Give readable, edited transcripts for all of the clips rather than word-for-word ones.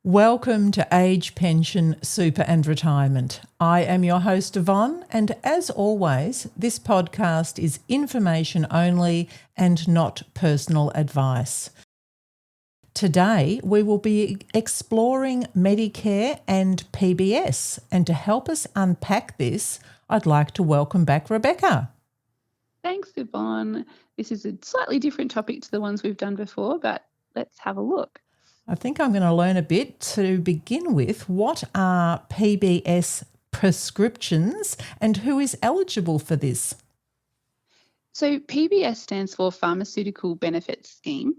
Welcome to Age, Pension, Super and Retirement. I am your host Yvonne, and as always, this podcast is information only and not personal advice. Today, we will be exploring Medicare and PBS, and to help us unpack this, I'd like to welcome back Rebecca. Thanks, Yvonne. This is a slightly different topic to the ones we've done before, but let's have a look. I think I'm going to learn a bit. To begin with, what are PBS prescriptions and who is eligible for this? So PBS stands for Pharmaceutical Benefits Scheme.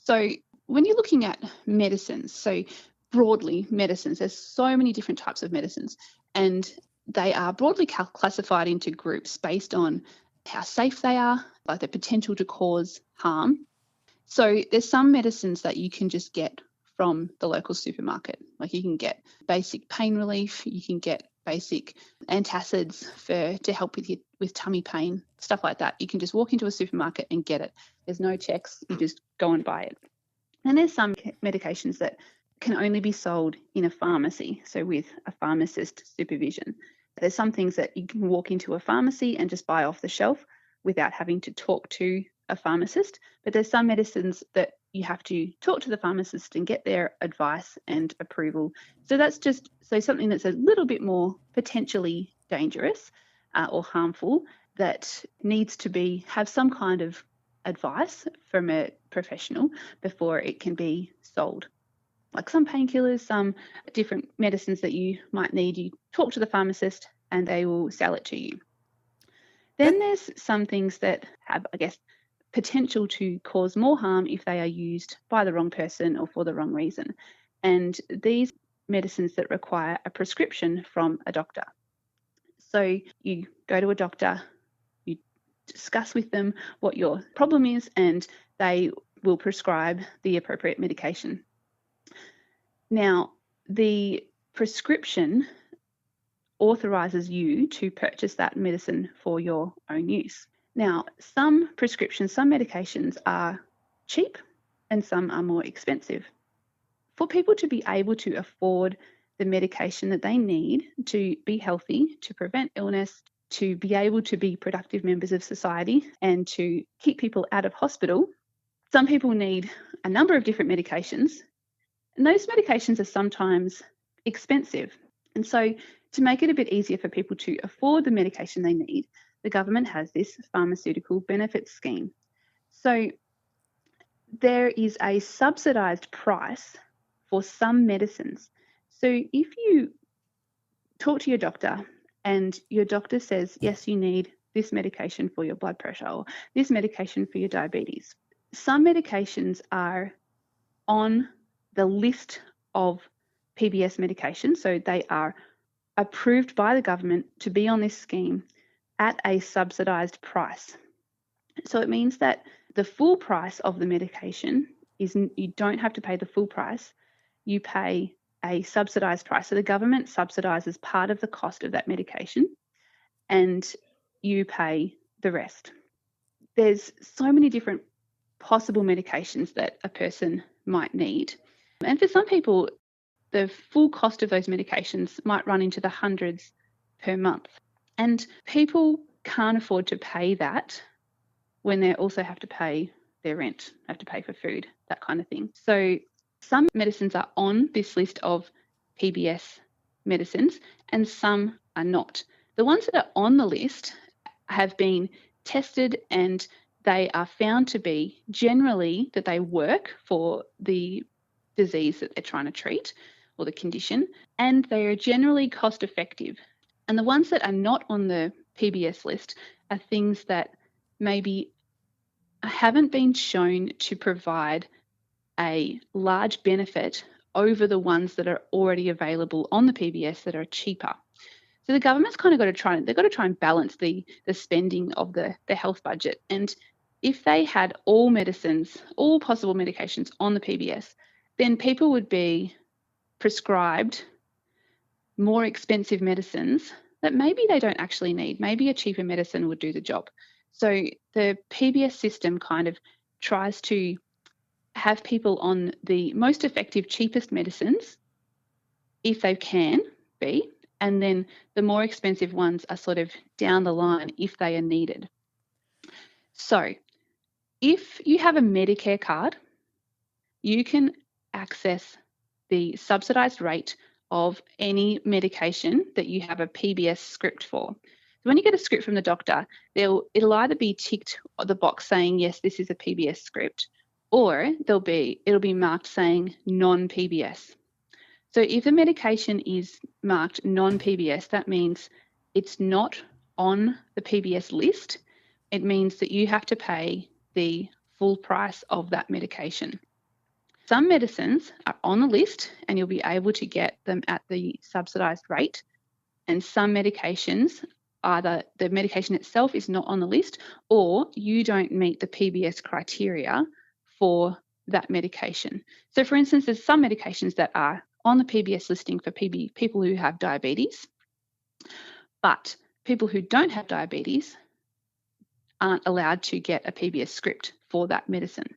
So when you're looking at medicines, so broadly medicines, there's so many different types of medicines, and they are broadly classified into groups based on how safe they are, like the potential to cause harm. So there's some medicines that you can just get from the local supermarket. Like you can get basic pain relief, you can get basic antacids to help with tummy pain, stuff like that. You can just walk into a supermarket and get it. There's no checks, you just go and buy it. And there's some medications that can only be sold in a pharmacy, so with a pharmacist supervision. There's some things that you can walk into a pharmacy and just buy off the shelf without having to talk to a pharmacist, but there's some medicines that you have to talk to the pharmacist and get their advice and approval. So that's just something that's a little bit more potentially dangerous or harmful that needs to have some kind of advice from a professional before it can be sold. Like some painkillers, some different medicines that you might need, you talk to the pharmacist and they will sell it to you. Then there's some things that have, potential to cause more harm if they are used by the wrong person or for the wrong reason. And these medicines that require a prescription from a doctor. So you go to a doctor, you discuss with them what your problem is, and they will prescribe the appropriate medication. Now, the prescription authorises you to purchase that medicine for your own use. Now, some medications are cheap and some are more expensive. For people to be able to afford the medication that they need to be healthy, to prevent illness, to be able to be productive members of society and to keep people out of hospital, some people need a number of different medications, and those medications are sometimes expensive. And so to make it a bit easier for people to afford the medication they need, the government has this pharmaceutical benefits scheme. So there is a subsidised price for some medicines. So if you talk to your doctor and your doctor says, yes, you need this medication for your blood pressure or this medication for your diabetes, some medications are on the list of PBS medications. So they are approved by the government to be on this scheme at a subsidised price. So it means that the full price of the medication you don't have to pay the full price, you pay a subsidised price. So the government subsidises part of the cost of that medication and you pay the rest. There's so many different possible medications that a person might need. And for some people, the full cost of those medications might run into the hundreds per month. And people can't afford to pay that when they also have to pay their rent, have to pay for food, that kind of thing. So some medicines are on this list of PBS medicines and some are not. The ones that are on the list have been tested and they are found to be generally that they work for the disease that they're trying to treat or the condition, and they are generally cost effective. And the ones that are not on the PBS list are things that maybe haven't been shown to provide a large benefit over the ones that are already available on the PBS that are cheaper. So the government's kind of got to try and balance the spending of the health budget. And if they had all possible medications on the PBS, then people would be prescribed more expensive medicines that maybe they don't actually need. Maybe a cheaper medicine would do the job. So the PBS system kind of tries to have people on the most effective, cheapest medicines if they can be, and then the more expensive ones are sort of down the line if they are needed. So if you have a Medicare card, you can access the subsidised rate of any medication that you have a PBS script for. So when you get a script from the doctor, it'll either be ticked the box saying, yes, this is a PBS script, or it'll be marked saying non-PBS. So if a medication is marked non-PBS, that means it's not on the PBS list. It means that you have to pay the full price of that medication. Some medicines are on the list and you'll be able to get them at the subsidised rate, and some medications, either the medication itself is not on the list or you don't meet the PBS criteria for that medication. So for instance, there's some medications that are on the PBS listing for people who have diabetes, but people who don't have diabetes aren't allowed to get a PBS script for that medicine.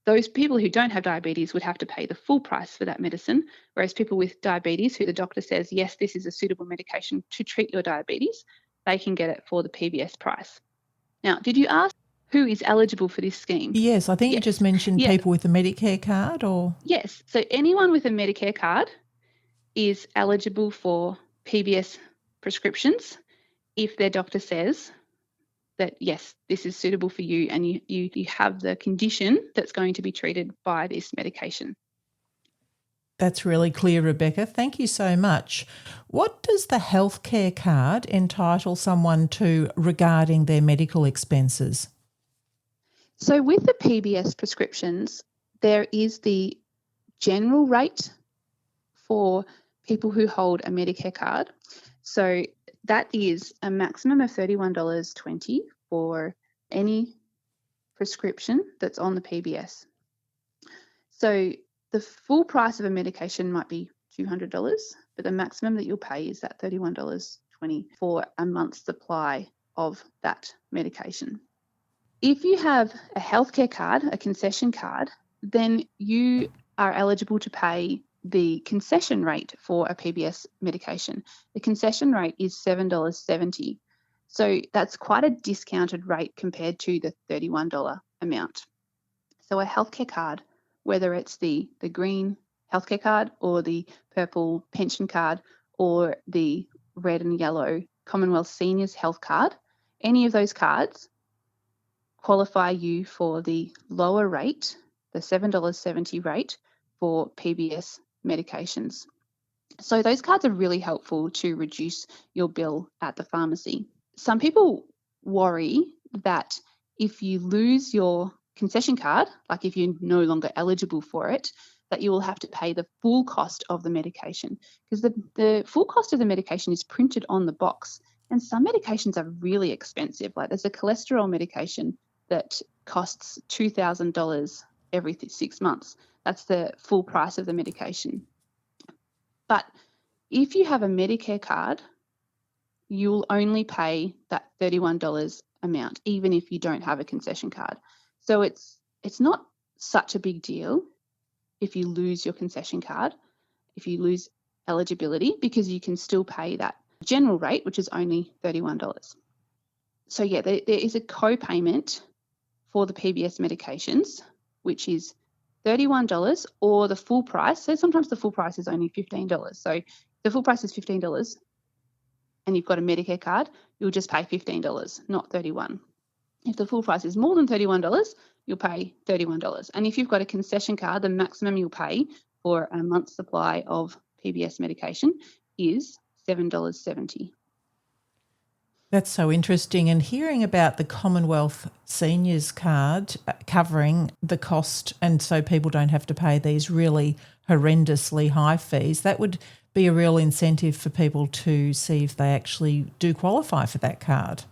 Those people who don't have diabetes would have to pay the full price for that medicine, whereas people with diabetes, who the doctor says, yes, this is a suitable medication to treat your diabetes, they can get it for the PBS price. Now, did you ask who is eligible for this scheme? Yes, I think you just mentioned people with a Medicare card, or? Yes, so anyone with a Medicare card is eligible for PBS prescriptions if their doctor says that, yes, this is suitable for you and you have the condition that's going to be treated by this medication. That's really clear, Rebecca. Thank you so much. What does the healthcare card entitle someone to regarding their medical expenses? So with the PBS prescriptions, there is the general rate for people who hold a Medicare card. So that is a maximum of $31.20 for any prescription that's on the PBS. So the full price of a medication might be $200, but the maximum that you'll pay is that $31.20 for a month's supply of that medication. If you have a healthcare card, a concession card, then you are eligible to pay the concession rate for a PBS medication. The concession rate is $7.70. So that's quite a discounted rate compared to the $31 amount. So a healthcare card, whether it's the green healthcare card or the purple pension card or the red and yellow Commonwealth Seniors Health Card, any of those cards qualify you for the lower rate, the $7.70 rate for PBS medications. So those cards are really helpful to reduce your bill at the pharmacy. Some people worry that if you lose your concession card, like if you're no longer eligible for it, that you will have to pay the full cost of the medication, because the full cost of the medication is printed on the box. And some medications are really expensive. Like there's a cholesterol medication that costs $2,000 every 6 months. That's the full price of the medication. But if you have a Medicare card, you'll only pay that $31 amount, even if you don't have a concession card. So it's not such a big deal if you lose your concession card, if you lose eligibility, because you can still pay that general rate, which is only $31. So yeah, there is a co-payment for the PBS medications, which is $31 or the full price. So sometimes the full price is only $15. So the full price is $15 and you've got a Medicare card, you'll just pay $15, not $31. If the full price is more than $31, you'll pay $31. And if you've got a concession card, the maximum you'll pay for a month's supply of PBS medication is $7.70. That's so interesting. And hearing about the Commonwealth Seniors Card covering the cost, and so people don't have to pay these really horrendously high fees, that would be a real incentive for people to see if they actually do qualify for that card.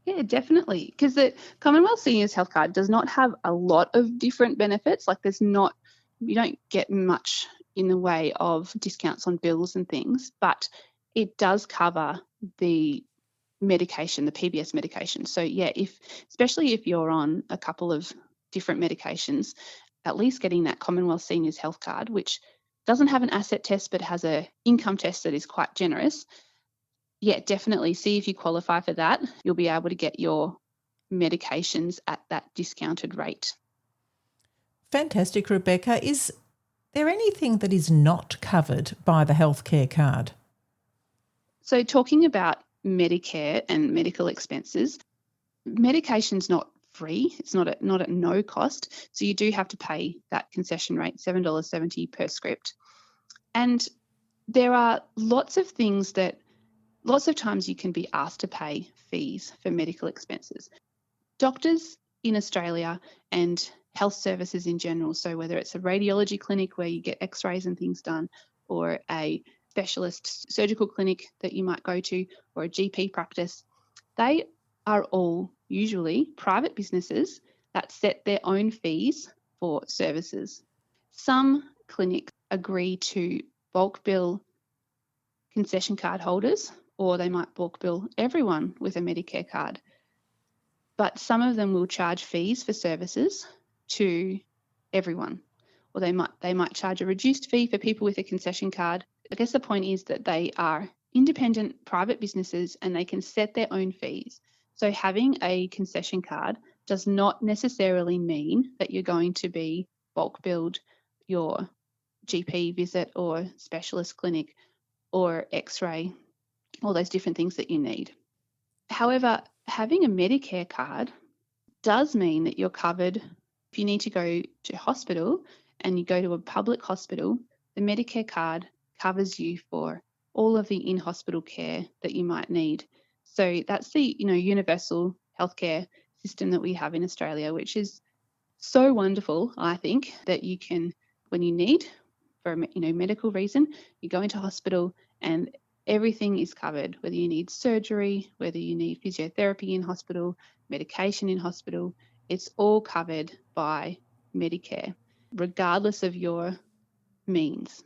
Yeah, definitely. Because the Commonwealth Seniors Health Card does not have a lot of different benefits. Like you don't get much in the way of discounts on bills and things, but it does cover the medication, the PBS medication. So yeah, especially if you're on a couple of different medications, at least getting that Commonwealth Seniors Health Card, which doesn't have an asset test but has an income test that is quite generous, yeah, definitely see if you qualify for that. You'll be able to get your medications at that discounted rate. Fantastic, Rebecca. Is there anything that is not covered by the healthcare card? So talking about Medicare and medical expenses, medication's not free. It's not at no cost. So you do have to pay that concession rate, $7.70 per script. And there are lots of times you can be asked to pay fees for medical expenses. Doctors in Australia and health services in general, so whether it's a radiology clinic where you get x-rays and things done, or a specialist surgical clinic that you might go to, or a GP practice, they are all usually private businesses that set their own fees for services. Some clinics agree to bulk bill concession card holders, or they might bulk bill everyone with a Medicare card. But some of them will charge fees for services to everyone, or they might charge a reduced fee for people with a concession card. I guess the point is that they are independent private businesses and they can set their own fees. So having a concession card does not necessarily mean that you're going to be bulk billed your GP visit or specialist clinic or x-ray, all those different things that you need. However, having a Medicare card does mean that you're covered. If you need to go to hospital and you go to a public hospital, the Medicare card covers you for all of the in-hospital care that you might need. So that's the universal healthcare system that we have in Australia, which is so wonderful, I think, that you can, when you need, for a medical reason, you go into hospital and everything is covered, whether you need surgery, whether you need physiotherapy in hospital, medication in hospital, it's all covered by Medicare, regardless of your means.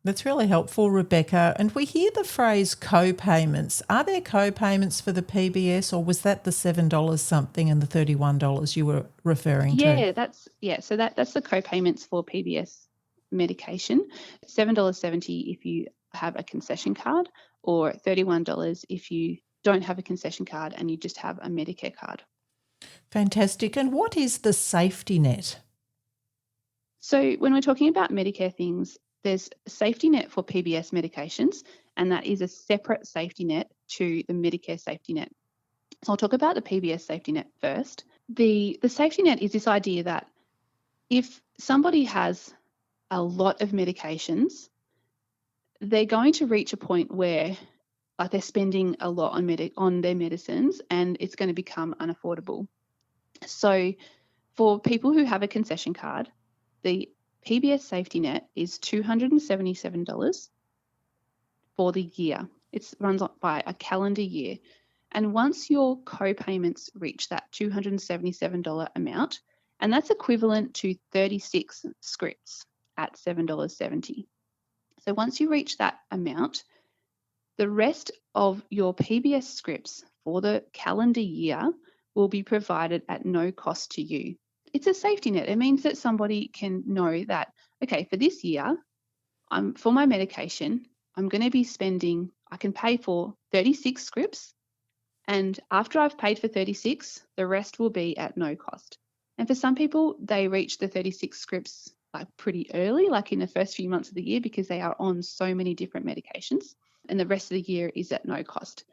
That's really helpful, Rebecca. And we hear the phrase co-payments. Are there co-payments for the PBS, or was that the $7 something and the $31 you were referring to? So that's the co-payments for PBS medication. $7.70 if you have a concession card, or $31 if you don't have a concession card and you just have a Medicare card. Fantastic. And what is the safety net? So when we're talking about Medicare things, there's a safety net for PBS medications, and that is a separate safety net to the Medicare safety net. So I'll talk about the PBS safety net first. The safety net is this idea that if somebody has a lot of medications, they're going to reach a point where they're spending a lot on their medicines and it's going to become unaffordable. So for people who have a concession card, the PBS safety net is $277 for the year. It runs by a calendar year. And once your co-payments reach that $277 amount, and that's equivalent to 36 scripts at $7.70. So once you reach that amount, the rest of your PBS scripts for the calendar year will be provided at no cost to you. It's a safety net. It means that somebody can know that, okay, for this year, for my medication, I'm going to be spending, I can pay for 36 scripts, and after I've paid for 36, the rest will be at no cost. And for some people, they reach the 36 scripts pretty early, like in the first few months of the year, because they are on so many different medications, and the rest of the year is at no cost.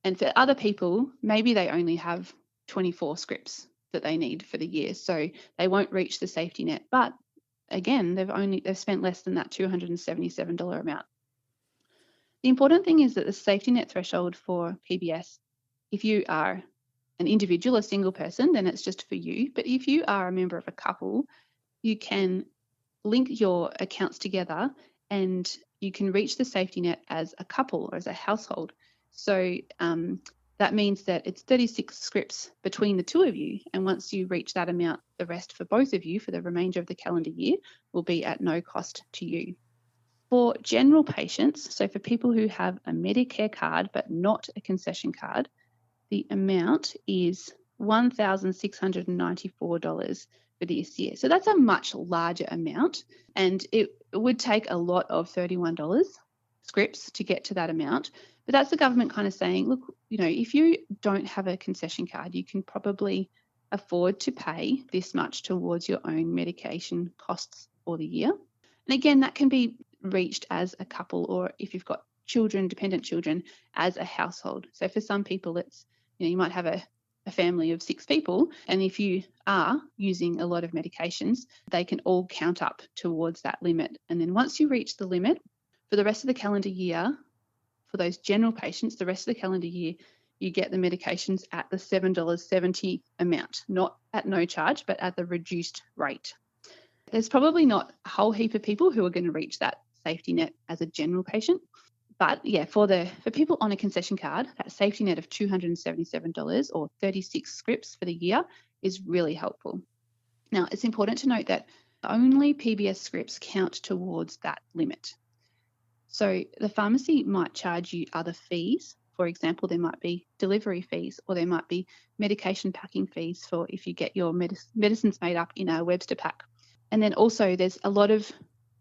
And for other people, maybe they only have 24 scripts that they need for the year, so they won't reach the safety net. But again, they've spent less than that $277 amount. The important thing is that the safety net threshold for PBS, if you are an individual, a single person, then it's just for you. But if you are a member of a couple, you can link your accounts together and you can reach the safety net as a couple or as a household. So that means that it's 36 scripts between the two of you. And once you reach that amount, the rest for both of you for the remainder of the calendar year will be at no cost to you. For general patients, so for people who have a Medicare card but not a concession card, the amount is $1,694 for this year. So that's a much larger amount, and it would take a lot of $31 scripts to get to that amount. But that's the government kind of saying, look, if you don't have a concession card, you can probably afford to pay this much towards your own medication costs for the year. And again, that can be reached as a couple, or if you've got children, dependent children, as a household. So for some people, it's, you might have a family of 6 people, and if you are using a lot of medications, they can all count up towards that limit. And then once you reach the limit, for the rest of the calendar year, for those general patients, the rest of the calendar year, you get the medications at the $7.70 amount, not at no charge, but at the reduced rate. There's probably not a whole heap of people who are going to reach that safety net as a general patient. But yeah, for people on a concession card, that safety net of $277 or 36 scripts for the year is really helpful. Now, it's important to note that only PBS scripts count towards that limit. So the pharmacy might charge you other fees. For example, there might be delivery fees, or there might be medication packing fees for if you get your medicines made up in a Webster pack. And then also there's a lot of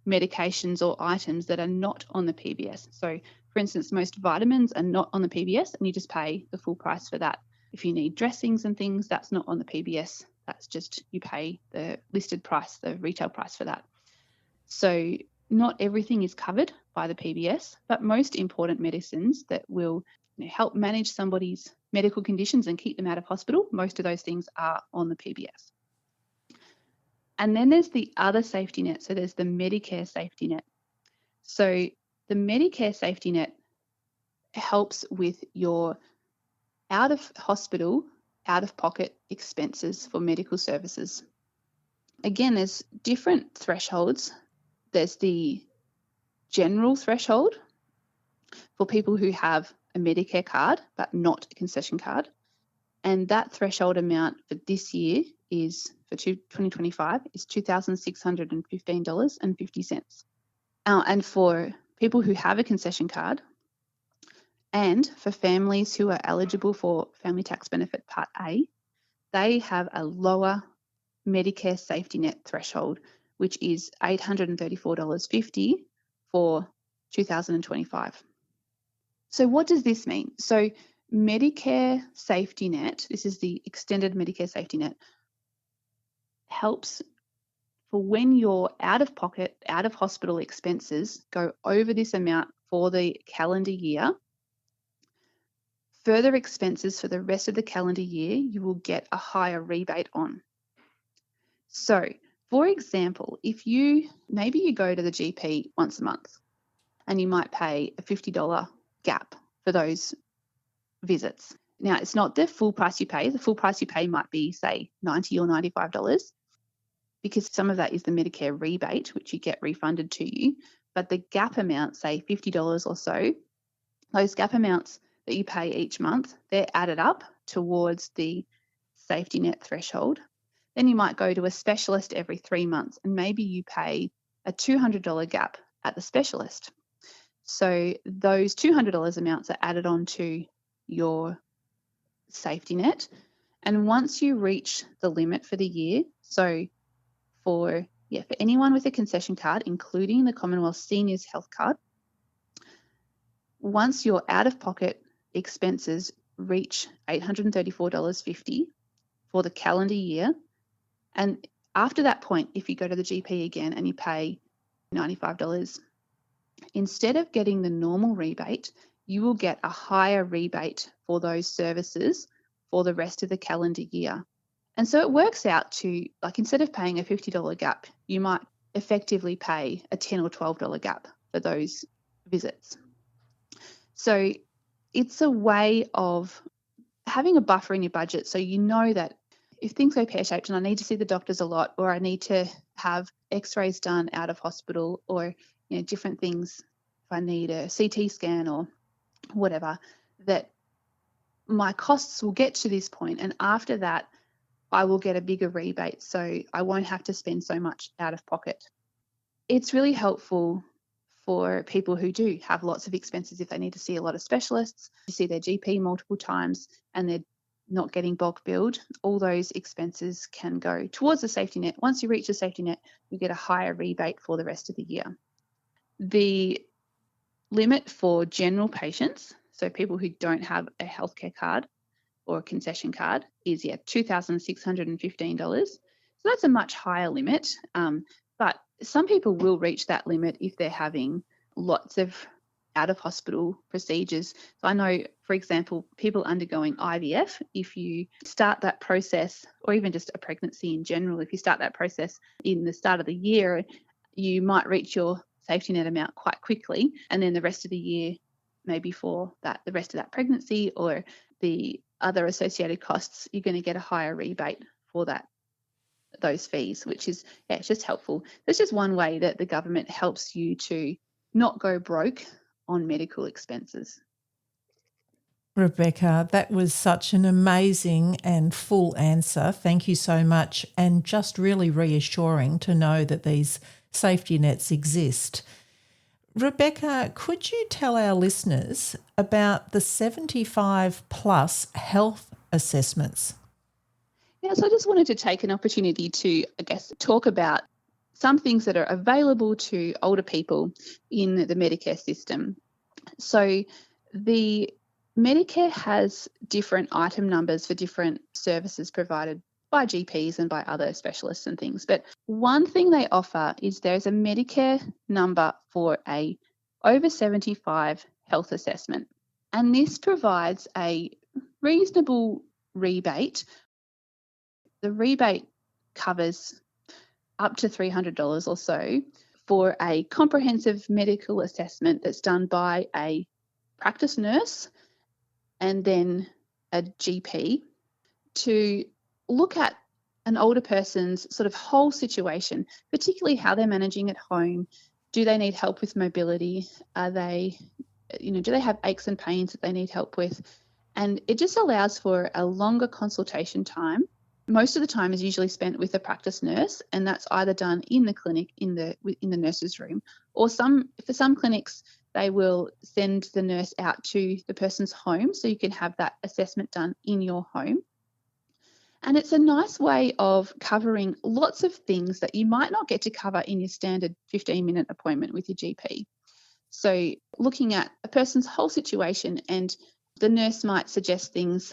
medications or items that are not on the PBS. So for instance, most vitamins are not on the PBS, and you just pay the full price for that. If you need dressings and things, that's not on the PBS. That's just, you pay the listed price, the retail price for that. So not everything is covered by the PBS, but most important medicines that will help manage somebody's medical conditions and keep them out of hospital, most of those things are on the PBS. And then there's the other safety net. So there's the Medicare safety net. So the Medicare safety net helps with your out-of-hospital, out-of-pocket expenses for medical services. Again, there's different thresholds. There's the general threshold for people who have a Medicare card but not a concession card. And that threshold amount for this year is, for 2025, is $2,615.50. And for people who have a concession card, and for families who are eligible for Family Tax Benefit Part A, they have a lower Medicare safety net threshold, which is $834.50 for 2025. So what does this mean? So Medicare safety net, this is the extended Medicare safety net, helps for when your out-of-pocket, out-of-hospital expenses go over this amount for the calendar year. Further expenses for the rest of the calendar year, you will get a higher rebate on. So, for example, if maybe you go to the GP once a month and you might pay a $50 gap for those visits. Now, it's not the full price you pay. The full price you pay might be, say, $90 or $95, because some of that is the Medicare rebate, which you get refunded to you. But the gap amount, say $50 or so, those gap amounts that you pay each month, they're added up towards the safety net threshold. Then you might go to a specialist every 3 months, and maybe you pay a $200 gap at the specialist. So those $200 amounts are added on to your safety net. And once you reach the limit for the year, so for anyone with a concession card, including the Commonwealth Seniors Health Card, once your out-of-pocket expenses reach $834.50 for the calendar year, and after that point, if you go to the GP again and you pay $95, instead of getting the normal rebate, you will get a higher rebate for those services for the rest of the calendar year. And so it works out to, like, instead of paying a $50 gap, you might effectively pay a $10 or $12 gap for those visits. So it's a way of having a buffer in your budget, so you know that if things go pear-shaped and I need to see the doctors a lot, or I need to have x-rays done out of hospital, or different things, if I need a CT scan or whatever, that my costs will get to this point, and after that I will get a bigger rebate, so I won't have to spend so much out of pocket. It's really helpful for people who do have lots of expenses if they need to see a lot of specialists, to see their GP multiple times, and they're not getting bulk billed, all those expenses can go towards the safety net. Once you reach the safety net, you get a higher rebate for the rest of the year. The limit for general patients, so people who don't have a healthcare card or a concession card, is $2,615. So that's a much higher limit, but some people will reach that limit if they're having lots of out-of-hospital procedures. So I know, for example, people undergoing IVF, if you start that process, or even just a pregnancy in general, if you start that process in the start of the year, you might reach your safety net amount quite quickly, and then the rest of the year, maybe for that, the rest of that pregnancy or the other associated costs, you're going to get a higher rebate for those fees, which is, it's just helpful. That's just one way that the government helps you to not go broke on medical expenses. Rebecca, that was such an amazing and full answer. Thank you so much, and just really reassuring to know that these safety nets exist. Rebecca, could you tell our listeners about the 75 plus health assessments? Yeah, so I just wanted to take an opportunity to, talk about some things that are available to older people in the Medicare system. So the Medicare has different item numbers for different services provided by GPs and by other specialists and things. But one thing they offer is there's a Medicare number for a over 75 health assessment. And this provides a reasonable rebate. The rebate covers up to $300 or so for a comprehensive medical assessment that's done by a practice nurse and then a GP to look at an older person's sort of whole situation, particularly how they're managing at home. Do they need help with mobility? Do they have aches and pains that they need help with? And it just allows for a longer consultation time. Most of the time is usually spent with a practice nurse, and that's either done in the clinic in the nurse's room, or for some clinics they will send the nurse out to the person's home so you can have that assessment done in your home. And it's a nice way of covering lots of things that you might not get to cover in your standard 15-minute appointment with your GP. So looking at a person's whole situation, and the nurse might suggest things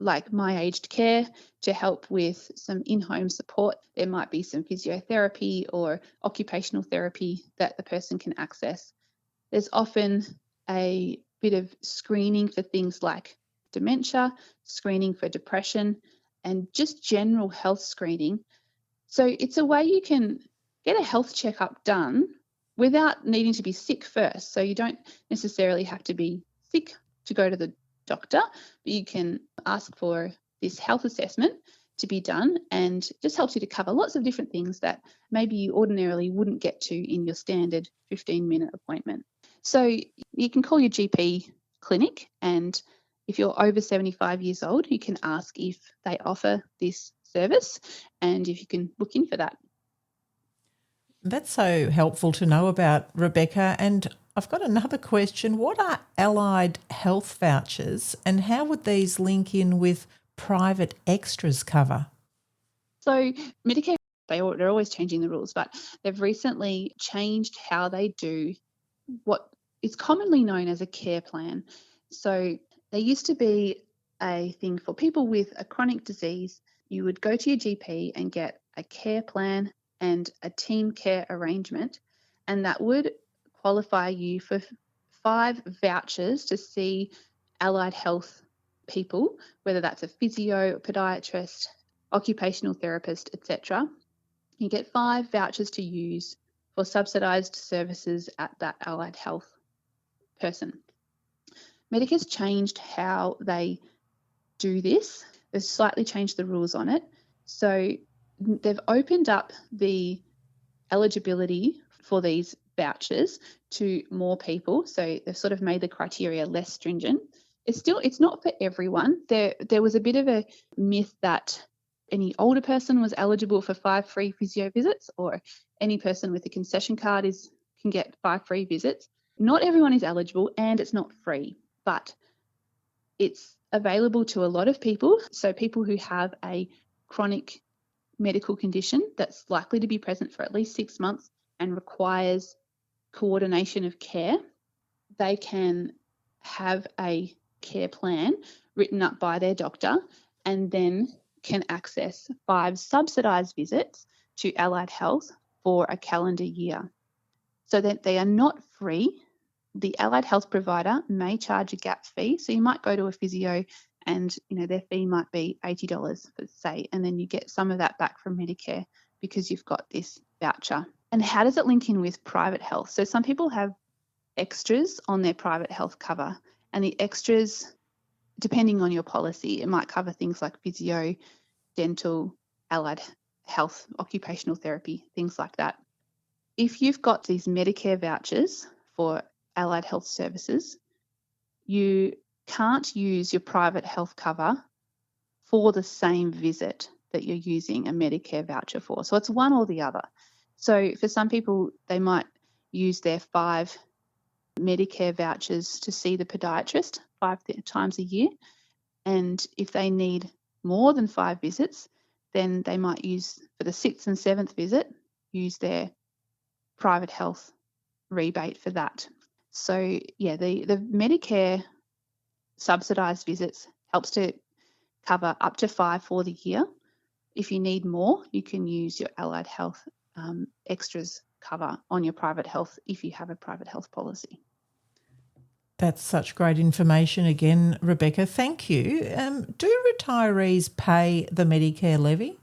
like My Aged Care to help with some in-home support. There might be some physiotherapy or occupational therapy that the person can access. There's often a bit of screening for things like dementia, screening for depression, and just general health screening. So it's a way you can get a health checkup done without needing to be sick first. So you don't necessarily have to be sick to go to the doctor, but you can ask for this health assessment to be done, and just helps you to cover lots of different things that maybe you ordinarily wouldn't get to in your standard 15-minute appointment. So you can call your GP clinic, and if you're over 75 years old, you can ask if they offer this service and if you can book in for that. That's so helpful to know about, Rebecca. And I've got another question. What are allied health vouchers, and how would these link in with private extras cover? So Medicare, they're always changing the rules, but they've recently changed how they do what is commonly known as a care plan. So there used to be a thing for people with a chronic disease. You would go to your GP and get a care plan and a team care arrangement, and that would qualify you for 5 vouchers to see allied health people, whether that's a physio, podiatrist, occupational therapist, etc. You get 5 vouchers to use for subsidised services at that allied health person. Medicare's changed how they do this. They've slightly changed the rules on it. So they've opened up the eligibility for these vouchers to more people. So they've sort of made the criteria less stringent. It's not for everyone. There was a bit of a myth that any older person was eligible for 5 free physio visits, or any person with a concession card can get 5 free visits. Not everyone is eligible, and it's not free. But It's available to a lot of people. So people who have a chronic medical condition that's likely to be present for at least 6 months and requires coordination of care, they can have a care plan written up by their doctor and then can access 5 subsidised visits to allied health for a calendar year. So that they are not free. The allied health provider may charge a gap fee. So you might go to a physio and their fee might be $80, let's say, and then you get some of that back from Medicare because you've got this voucher. And how does it link in with private health? So some people have extras on their private health cover, and the extras, depending on your policy, it might cover things like physio, dental, allied health, occupational therapy, things like that. If you've got these Medicare vouchers for allied health services, you can't use your private health cover for the same visit that you're using a Medicare voucher for. So it's one or the other. So for some people, they might use their 5 Medicare vouchers to see the podiatrist 5 times a year. And if they need more than 5 visits, then they might use, for the 6th and 7th visit, use their private health rebate for that. So yeah, the Medicare subsidised visits helps to cover up to 5 for the year. If you need more, you can use your allied health extras cover on your private health if you have a private health policy. That's such great information again, Rebecca. Thank you. Do retirees pay the Medicare levy?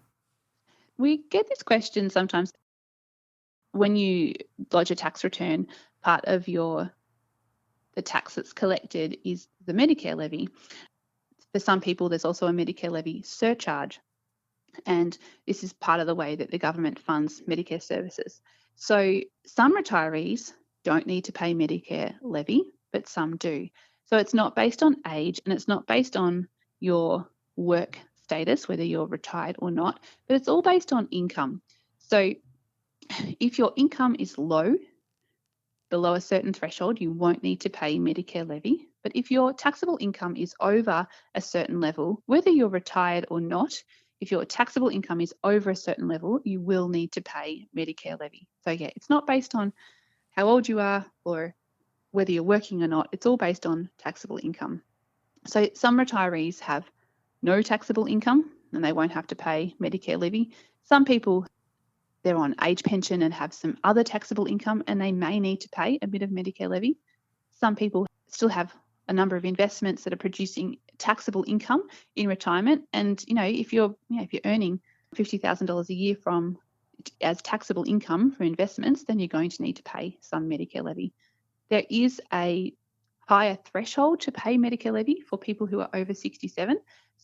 We get this question sometimes. When you lodge a tax return, part of the tax that's collected is the Medicare levy. For some people, there's also a Medicare levy surcharge, and this is part of the way that the government funds Medicare services. So some retirees don't need to pay Medicare levy, but some do. So it's not based on age, and it's not based on your work status, whether you're retired or not, but it's all based on income. So if your income is low, below a certain threshold, you won't need to pay Medicare levy. But if your taxable income is over a certain level, whether you're retired or not, if your taxable income is over a certain level, you will need to pay Medicare levy. So yeah, it's not based on how old you are or whether you're working or not. It's all based on taxable income. So some retirees have no taxable income and they won't have to pay Medicare levy. Some people, they're on age pension and have some other taxable income and they may need to pay a bit of Medicare levy. Some people still have a number of investments that are producing taxable income in retirement. And, if you're earning $50,000 a year as taxable income for investments, then you're going to need to pay some Medicare levy. There is a higher threshold to pay Medicare levy for people who are over 67.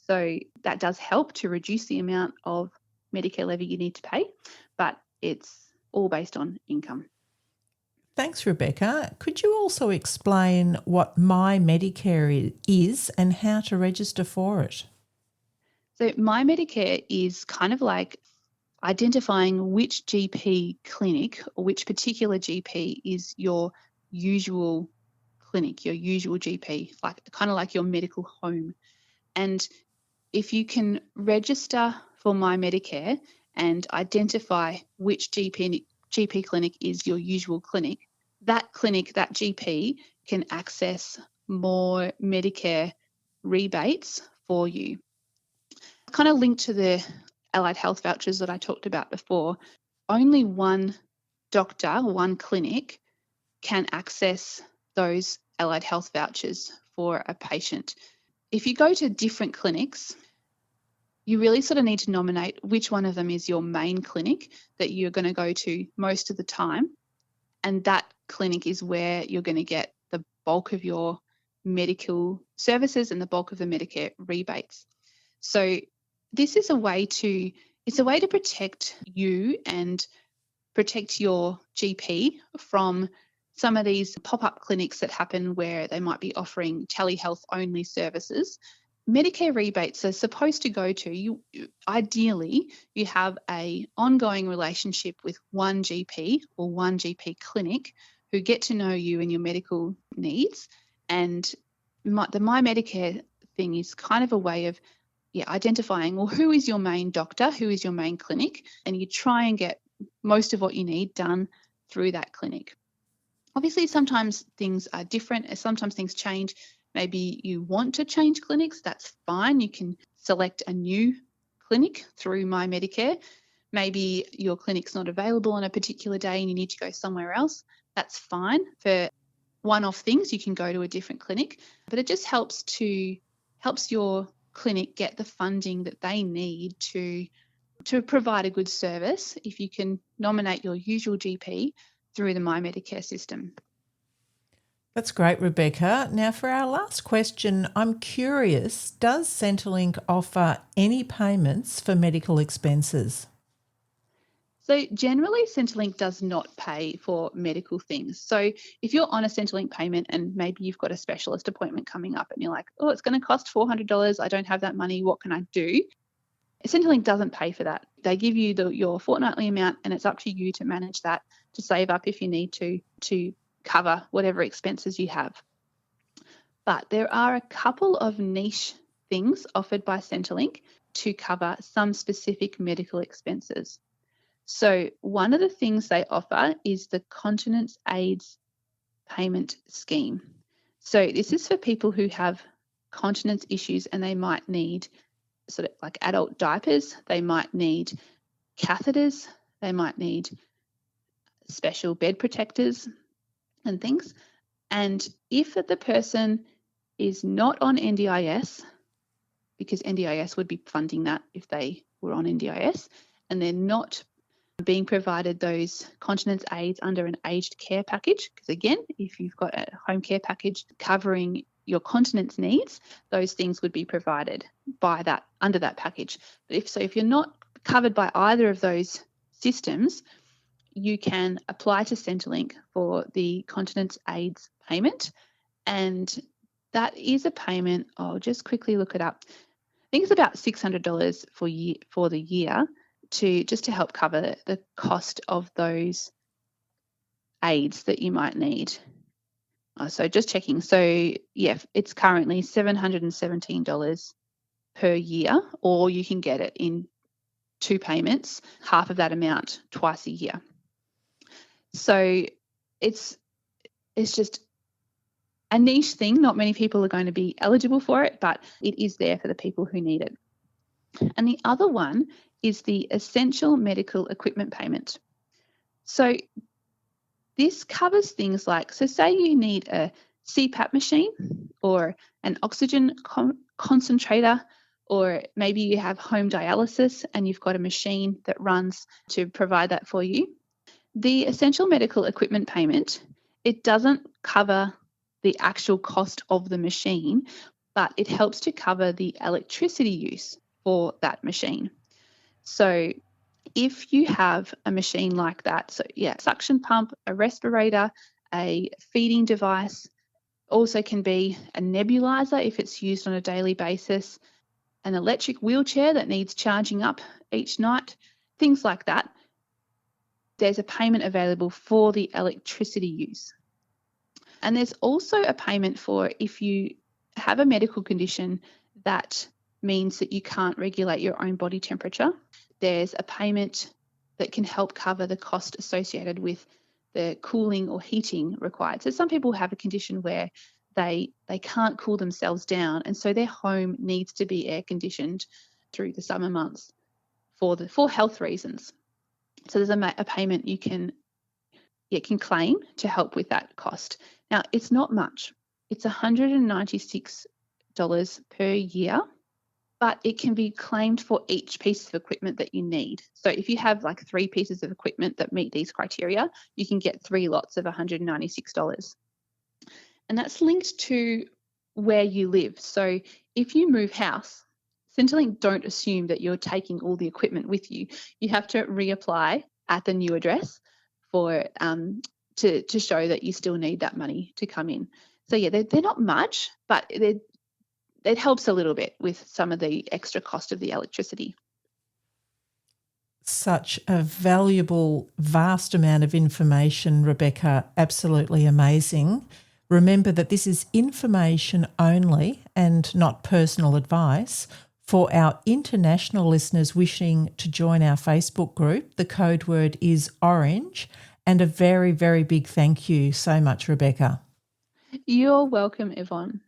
So that does help to reduce the amount of Medicare levy you need to pay, but it's all based on income. Thanks, Rebecca. Could you also explain what MyMedicare is and how to register for it? So MyMedicare is kind of like identifying which GP clinic or which particular GP is your usual clinic, your usual GP, kind of like your medical home. And if you can register for MyMedicare and identify which GP clinic is your usual clinic, that GP can access more Medicare rebates for you. Kind of linked to the allied health vouchers that I talked about before, only one doctor, one clinic can access those allied health vouchers for a patient. If you go to different clinics, you really sort of need to nominate which one of them is your main clinic that you're going to go to most of the time. And that clinic is where you're going to get the bulk of your medical services and the bulk of the Medicare rebates. So this is a way to protect you and protect your GP from some of these pop-up clinics that happen where they might be offering telehealth only services. Medicare rebates are supposed to go to ideally you have a ongoing relationship with one GP or one GP clinic who get to know you and your medical needs. And the MyMedicare thing is kind of a way of identifying, well, who is your main doctor, who is your main clinic, and you try and get most of what you need done through that clinic. Obviously, sometimes things are different. Sometimes things change. Maybe you want to change clinics. That's fine. You can select a new clinic through MyMedicare. Maybe your clinic's not available on a particular day and you need to go somewhere else. That's fine. For one-off things, you can go to a different clinic, but it just helps your clinic get the funding that they need to provide a good service if you can nominate your usual GP through the MyMedicare system. That's great, Rebecca. Now, for our last question, I'm curious, does Centrelink offer any payments for medical expenses? So generally, Centrelink does not pay for medical things. So if you're on a Centrelink payment and maybe you've got a specialist appointment coming up and you're like, oh, it's going to cost $400, I don't have that money, what can I do? Centrelink doesn't pay for that. They give you your fortnightly amount and it's up to you to manage that, to save up if you need to cover whatever expenses you have. But there are a couple of niche things offered by Centrelink to cover some specific medical expenses. So one of the things they offer is the continence aids payment scheme. So this is for people who have continence issues and they might need sort of like adult diapers, they might need catheters, they might need special bed protectors and things. And if the person is not on NDIS, because NDIS would be funding that if they were on NDIS, and they're not being provided those continence aids under an aged care package, because again, if you've got a home care package covering your continence needs, those things would be provided by that under that package. But if you're not covered by either of those systems, you can apply to Centrelink for the continence aids payment, and that is a payment. I'll just quickly look it up. I think it's about $600 for the year to help cover the cost of those aids that you might need. So just checking. So yeah, it's currently $717 per year, or you can get it in 2 payments, half of that amount twice a year. So it's just a niche thing. Not many people are going to be eligible for it, but it is there for the people who need it. And the other one is the essential medical equipment payment. So this covers things like, so say you need a CPAP machine or an oxygen concentrator, or maybe you have home dialysis and you've got a machine that runs to provide that for you. The essential medical equipment payment, it doesn't cover the actual cost of the machine, but it helps to cover the electricity use for that machine. So if you have a machine like that, so yeah, suction pump, a respirator, a feeding device, also can be a nebulizer if it's used on a daily basis, an electric wheelchair that needs charging up each night, things like that, there's a payment available for the electricity use. And there's also a payment for if you have a medical condition that means that you can't regulate your own body temperature. There's a payment that can help cover the cost associated with the cooling or heating required. So some people have a condition where they can't cool themselves down, and so their home needs to be air conditioned through the summer months for health reasons. So there's a payment you can claim to help with that cost. Now, it's not much. It's $196 per year, but it can be claimed for each piece of equipment that you need. So if you have like 3 pieces of equipment that meet these criteria, you can get 3 lots of $196. And that's linked to where you live. So if you move house, Centrelink don't assume that you're taking all the equipment with you. You have to reapply at the new address for to show that you still need that money to come in. So yeah, they're not much, but it helps a little bit with some of the extra cost of the electricity. Such a valuable, vast amount of information, Rebecca. Absolutely amazing. Remember that this is information only and not personal advice. For our international listeners wishing to join our Facebook group, the code word is orange. And a very, very big thank you so much, Rebecca. You're welcome, Yvonne.